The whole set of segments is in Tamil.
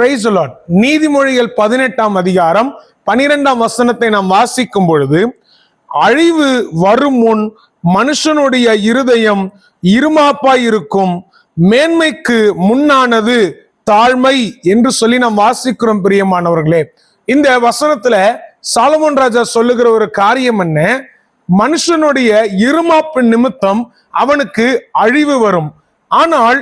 Praise the Lord. நீதிமொழிகள் 18ஆம் அதிகாரம் 12ஆம் வசனத்தை நாம் வாசிக்கும் பொழுது, அழிவு வரும் முன் மனுஷனுடைய இருதயம் இருமாப்பாய் இருக்கும், மேன்மைக்கு முன்னானது தாழ்மை என்று சொல்லி நாம் வாசிக்கிறோம். பிரியமானவர்களே, இந்த வசனத்துல சாலமோன் ராஜா சொல்லுகிற ஒரு காரியம் என்ன? மனுஷனுடைய இருமாப்பு நிமித்தம் அவனுக்கு அழிவு வரும். ஆனால்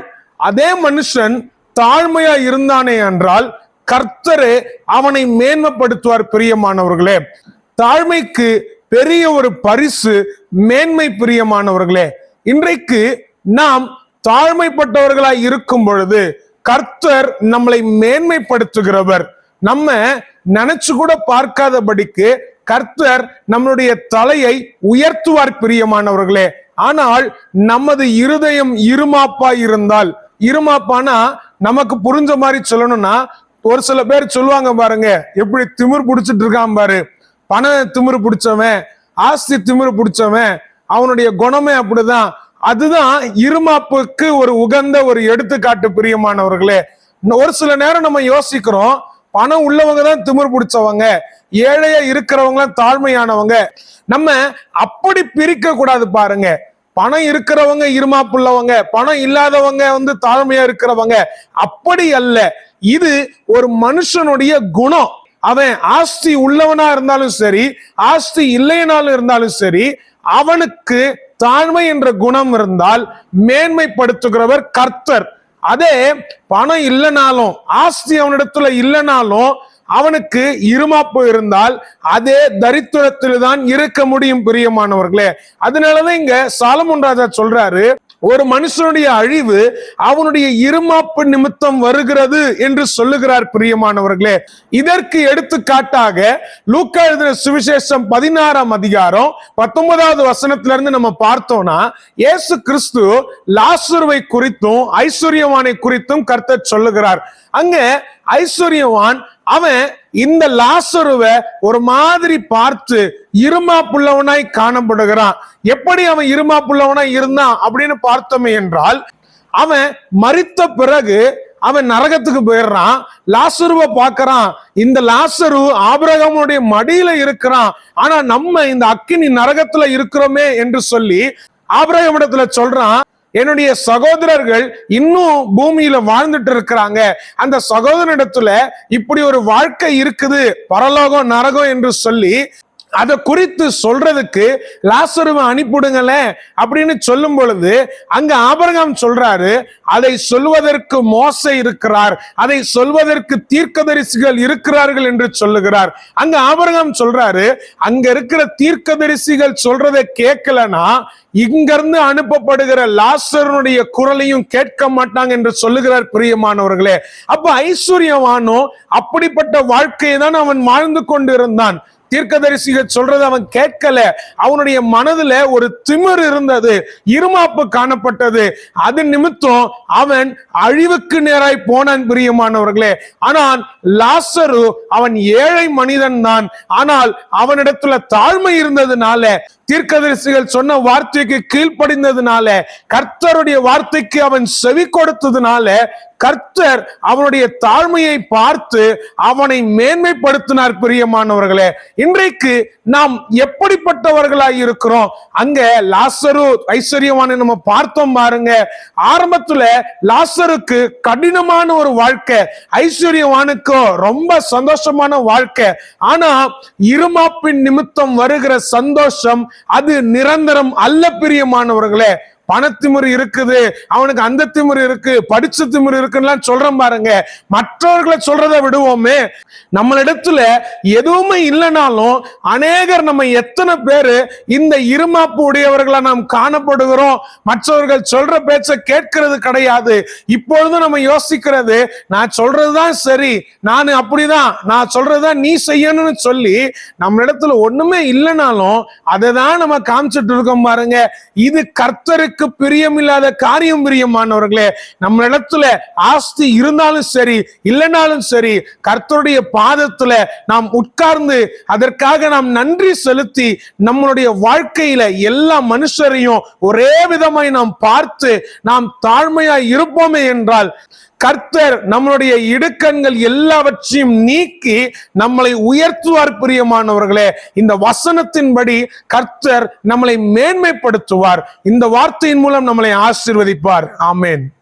அதே மனுஷன் தாழ்மையா இருந்தானே என்றால் கர்த்தரே அவனை மேன்மைப்படுத்துவார். பிரியமானவர்களே, தாழ்மைக்கு பெரிய ஒரு பரிசு மேன்மை. பிரியமானவர்களே, இன்றைக்கு நாம் தாழ்மைப்பட்டவர்களாய் இருக்கும் பொழுது கர்த்தர் நம்மளை மேன்மைப்படுத்துகிறவர். நம்ம நினைச்சு கூட பார்க்காதபடிக்கு கர்த்தர் நம்மளுடைய தலையை உயர்த்துவார். பிரியமானவர்களே, ஆனால் நமது இருதயம் இருமாப்பா இருந்தால், இருமாப்பானா நமக்கு புரிஞ்ச மாதிரி சொல்லணும்னா, ஒரு சில பேர் சொல்லுவாங்க பாருங்க, எப்படி திமிர் பிடிச்சிட்டு இருக்கான் பாரு, பண திமிரு பிடிச்சவன், ஆஸ்தி திமிரு பிடிச்சவன், அவனுடைய குணமே அப்படிதான். அதுதான் இருமாப்புக்கு ஒரு உகந்த ஒரு எடுத்துக்காட்டு. பிரியமானவர்களே, ஒரு சில நேரம் நம்ம யோசிக்கிறோம், பணம் உள்ளவங்க தான் திமிர் பிடிச்சவங்க, ஏழையா இருக்கிறவங்க தாழ்மையானவங்க. நம்ம அப்படி பிரிக்க கூடாது. பாருங்க, பணம் இருக்கிறவங்க இருமாப்புள்ளவங்க, பணம் இல்லாதவங்க தாழ்மையா இருக்கிறவங்க, அப்படி அல்ல. இது ஒரு மனுஷனுடைய குணம். அவன் ஆஸ்தி உள்ளவனா இருந்தாலும் சரி, ஆஸ்தி இல்லைனாலும் இருந்தாலும் சரி, அவனுக்கு தாழ்மை என்ற குணம் இருந்தால் மேன்மைப்படுத்துகிறவர் கர்த்தர். அதே பணம் இல்லைனாலும், ஆஸ்தி அவனிடத்துல இல்லைனாலும், அவனுக்கு இருமாப்பு இருந்தால் அதே தரித்திரத்தில் தான் இருக்க முடியும். பிரியமானவர்களே, அதனாலதான் இங்க சாலமோன் ராஜா சொல்றாரு, ஒரு மனுஷனுடைய அழிவு அவனுடைய இருமாப்பு நிமித்தம் வருகிறது என்று சொல்லுகிறார். பிரியமானவர்களே, இதற்கு எடுத்துக்காட்டாக லூக்கா எழுதின சுவிசேஷம் 16ஆம் அதிகாரம் 19வது வசனத்திலிருந்து நம்ம பார்த்தோம்னா, இயேசு கிறிஸ்து லாசருவை குறித்தும் ஐஸ்வர்யவானை குறித்தும் கர்த்தர் சொல்லுகிறார். அங்க ஐஸ்வர்யவான் அவன் இந்த லாசருவை ஒரு மாதிரி பார்த்து இருமாப்புள்ளவனாய் காணப்படுகிறான். எப்படி அவன் இருமாப்புள்ளவனாய் இருந்தான் அப்படின்னு பார்த்தோமே என்றால், அவன் மரித்த பிறகு அவன் நரகத்துக்கு போயிடுறான். லாசருவை பார்க்கறான், இந்த லாசரு ஆபிரகாமுடைய மடியில இருக்கிறான், ஆனா நம்ம இந்த அக்கினி நரகத்துல இருக்கிறோமே என்று சொல்லி ஆபிரகாமிடத்துல சொல்றான், என்னுடைய சகோதரர்கள் இன்னும் பூமியில வாழ்ந்துட்டு இருக்கிறாங்க, அந்த சகோதரனிடத்துல இப்படி ஒரு வாழ்க்கை இருக்குது, பரலோகம் நரகம் என்று சொல்லி அதை குறித்து சொல்றதுக்கு லாசருவை அனுப்பிடுங்களே அப்படின்னு சொல்லும் பொழுது, அங்க ஆபிரகாம் சொல்றாரு, அதை சொல்வதற்கு மோசே இருக்கிறார், அதை சொல்வதற்கு தீர்க்கதரிசிகள் இருக்கிறார்கள் என்று சொல்லுகிறார். அங்க ஆபிரகாம் சொல்றாரு, அங்க இருக்கிற தீர்க்கதரிசிகள் சொல்றதை கேட்கலனா இங்கிருந்து அனுப்பப்படுகிற லாசருடைய குரலையும் கேட்க மாட்டாங்க என்று சொல்லுகிறார். பிரியமானவர்களே, அப்ப ஐஸ்வர்யவானோ அப்படிப்பட்ட வாழ்க்கையை தான் அவன் வாழ்ந்து கொண்டிருந்தான். தீர்க்கதரிசிகள் சொல்றது அவன் கேட்கல. அவனுடைய மனதுல ஒரு திமிர் இருந்தது, இருமாப்பு காணப்பட்டது. அது நிமித்தம் அவன் அழிவுக்கு நேராய் போனான். பிரியமானவர்களே, ஆனால் லாசரு அவன் ஏழை மனிதன் தான், ஆனால் அவனிடத்துல தாழ்மை இருந்ததுனால, தீர்க்கதரிசிகள் சொன்ன வார்த்தைக்கு கீழ்ப்படிந்ததுனால, கர்த்தருடைய வார்த்தைக்கு அவன் செவி கொடுத்ததுனால, கர்த்தர் அவனுடைய தாழ்மையை பார்த்து அவனை மேன்மைப்படுத்தினார். பிரியமானவர்களே, இன்றைக்கு நாம் எப்படிப்பட்டவர்களாய் இருக்கிறோம்? அங்க லாசரு ஐஸ்வர்யவானை நம்ம பார்த்தோம் பாருங்க. ஆரம்பத்துல லாசருக்கு கடினமான ஒரு வாழ்க்கை, ஐஸ்வர்யவானுக்கோ ரொம்ப சந்தோஷமான வாழ்க்கை. ஆனா இருமாப்பின் நிமித்தம் வருகிற சந்தோஷம் அது நிரந்தரம் அல்ல. பிரியமானவர்களே, பணத்திமிரு இருக்குது, அவனுக்கு அந்த திமிரு இருக்கு, படிச்ச திமிரு இருக்குன்னு சொல்றோம் பாருங்க. மற்றவர்களை சொல்றதை விடுவோமே, நம்மளிடத்துல எதுவுமே இல்லைனாலும் அநேகர், நம்ம எத்தனை பேரு இந்த இருமாப்பு உடையவர்களா நாம் காணப்படுகிறோம்? மற்றவர்கள் சொல்ற பேச்ச கேட்கிறது கிடையாது. இப்பொழுதும் நம்ம யோசிக்கிறது, நான் சொல்றதுதான் சரி, நான் அப்படிதான், நான் சொல்றதுதான் நீ செய்யணும்னு சொல்லி நம்மளிடத்துல ஒண்ணுமே இல்லைனாலும் அதை தான் நம்ம காமிச்சிட்டு இருக்கோம் பாருங்க. இது கர்த்தருக்கு பிரியமில்லாத காரியம். பிரியமானவர்களே, நம்ம இடத்துல ஆஸ்தி இருந்தாலும் சரி இல்லைனாலும் சரி, கர்த்தருடைய பாதத்துல நாம் உட்கார்ந்து அதற்காக நாம் நன்றி செலுத்தி நம்மளுடைய வாழ்க்கையில எல்லா மனுஷரையும் ஒரே விதமாய் நாம் பார்த்து நாம் தாழ்மையாய் இருப்போமே என்றால் கர்த்தர் நம்மளுடைய இடுக்கண்கள் எல்லாவற்றையும் நீக்கி நம்மளை உயர்த்துவார். பிரியமானவர்களே, இந்த வசனத்தின்படி கர்த்தர் நம்மளை மேன்மைப்படுத்துவார். இந்த வார்த்தையின் மூலம் நம்மளை ஆசீர்வதிப்பார். ஆமென்.